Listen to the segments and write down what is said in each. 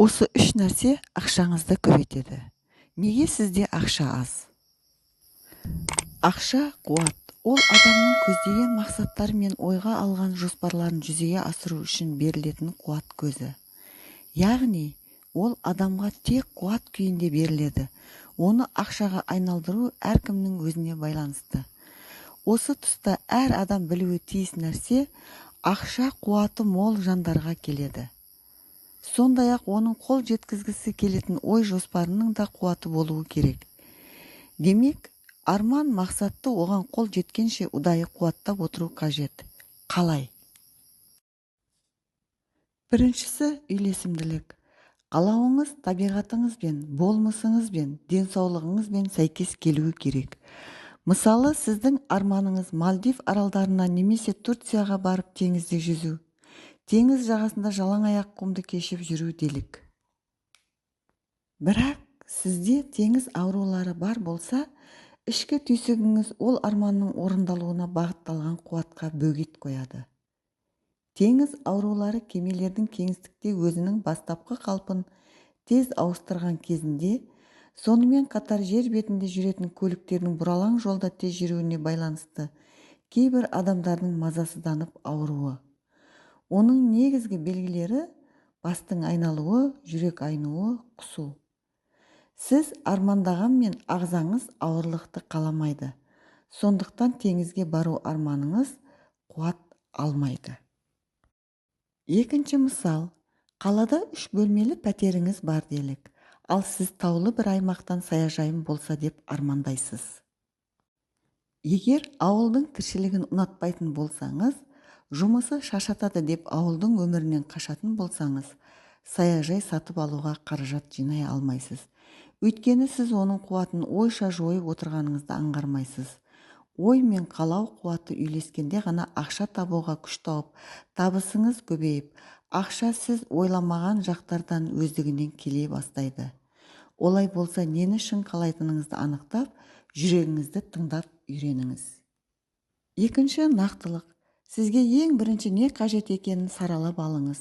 Осы үш нәрсе ақшаңызды көбейтеді. Неге сізде ақша аз? Ақша қуат. Ол адамның көздеген мақсаттары мен ойға алған жоспарларын жүзеге асыру үшін берілетін қуат көзі. Яғни, ол адамға тек қуат күйінде беріледі. Оны ақшаға айналдыру әркімнің өзіне байланысты. Осы тұста әр адам білуі тиіс нәрсе, ақша қуаты мол жандарға келеді. Сондай-ақ оның қол жеткізгісі келетін ой жоспарының да қуаты болуы керек. Демек, арман мақсатты оған қол жеткенше ұдайы қуаттап отыру қажет. Қалай? Біріншісі үйлесімділік. Қалауыңыз табиғатыңызбен, болмысыңызбен, денсаулығыңызбен сәйкес келуі керек. Мысалы, сіздің арманыңыз Мальдив аралдарына немесе Турцияға барып теңізде жүзу. Теңіз жағасында жалаң аяқ құмды кешіп жүру делік. Бірақ сізде теңіз аурулары бар болса, ішкі түйсігіңіз ол арманның орындалуына бағытталған қуатқа бөгет қояды. Теңіз аурулары кемелердің кеңістікте өзінің бастапқы қалпын тез ауыстырған кезінде, сонымен қатар жер бетінде жүретін көліктердің бұралаң жолда тез жүруіне байланысты кейбір адамдардың мазасызданып ауруы. Оның негізгі белгілері бастың айналуы, жүрек айнуы, құсу. Сіз армандағанмен ағзаңыз ауырлықты қаламайды. Сондықтан теңізге бару арманыңыз қуат алмайды. Екінші мысал, қалада 3 бөлмелі пәтеріңіз бар делік, ал сіз таулы бір аймақтан саяжайым болса деп армандайсыз. Егер ауылдың тіршілігін ұнатпайтын болсаңыз, жұмысы шаршатады деп ауылдың өмірінен қашатын болсаңыз, саяжай сатып алуға қаражат жинай алмайсыз. Өйткені сіз оның қуатын ойша жойып отырғаныңызды аңғармайсыз. Ой мен қалау қуаты үйлескенде ғана ақша табуға күш тауып, табысыңыз көбейіп, ақша сіз ойламаған жақтардан өздігінен келе бастайды. Олай болса, нені шын қалайтыныңызды анықтап, жүрегіңізді тыңдап үйреніңіз. Екінші, нақтылық. Сізге ең бірінші не қажет екенін саралап алыңыз.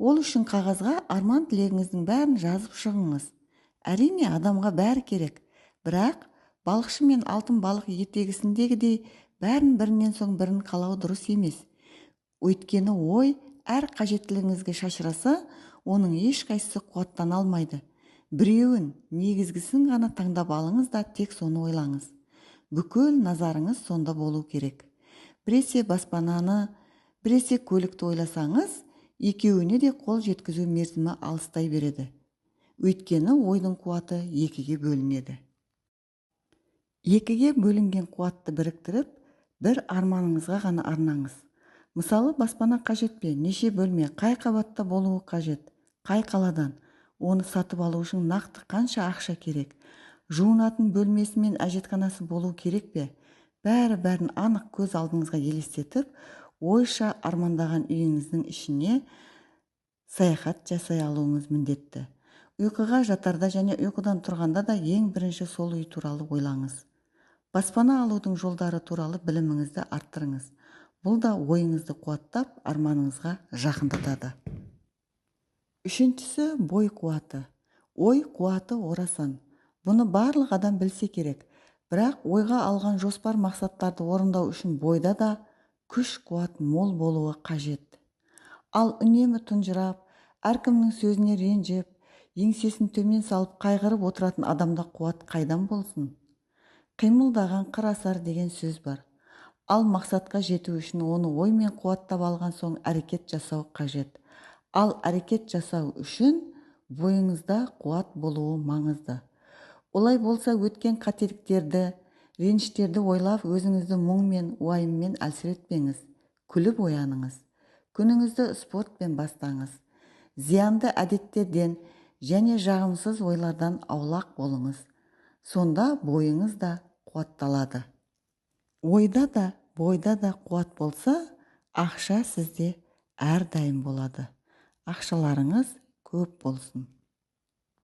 Ол үшін қағазға арман тілегіңіздің бәрін жазып шығыңыз. Әрине, адамға бәрі керек, бірақ балықшы мен алтын балық ертегісіндегідей бәрін бірінен соң бірін қалау дұрыс емес. Өйткені ой әр қажеттілігіңізге шашыраса, оның ешқайсысы қуаттана алмайды. Біреуін, негізгісін ғана таңдап алыңыз да тек соны ойлаңыз. Бүкіл назарыңыз сонда болу керек. Біресе баспананы, біресе көлікті ойласаңыз, екеуіне де қол жеткізу мерзімі алыстай береді. Өйткені ойдың қуаты екіге бөлінеді. Екіге бөлінген қуатты біріктіріп, бір арманыңызға ғана арнаңыз. Мысалы, баспана қажет пе, неше бөлме, қай қабатта болуы қажет, қай қаладан, оны сатып алу үшін нақты қанша ақша керек, жуынатын бөлмесі мен әжетханасы болу керек пе, бәрін анық көз алдыңызға елестетіп, ойша армандаған үйіңіздің ішіне саяхат жасай алуыңыз міндетті. Ұйқыға жатарда және ұйқыдан тұрғанда да ең бірінші сол үй туралы ойлаңыз. Баспана алудың жолдары туралы біліміңізді арттырыңыз. Бұл да ойыңызды қуаттап, арманыңызға жақындатады. Үшіншісі, бой қуаты. Ой қуаты орасан. Бұны барлық адам білсе керек. Бірақ ойға алған жоспар мақсаттарды орындау үшін бойда да күш қуат мол болуы қажет. Ал үнемі тұнжырап, әркімнің сөзіне ренжіп, еңсесін төмен салып қайғырып отыратын адамда қуат қайдан болсын? Қимылдаған қырасар деген сөз бар. Ал мақсатқа жету үшін оны оймен қуаттап алған соң әрекет жасау қажет. Ал әрекет жасау үшін бойыңызда қуат болуы маңызды. Олай болса, өткен қателіктерді, реніштерді ойлап, өзіңізді мұңмен, уайыммен әлсіретпеңіз. Күліп ояныңыз. Күніңізді спортпен бастаңыз. Зиянды әдеттерден және жағымсыз ойлардан аулақ болыңыз. Сонда бойыңыз да қуатталады. Ойда да, бойда да қуат болса, ақша сізде әрдайым болады. Ақшаларыңыз көп болсын.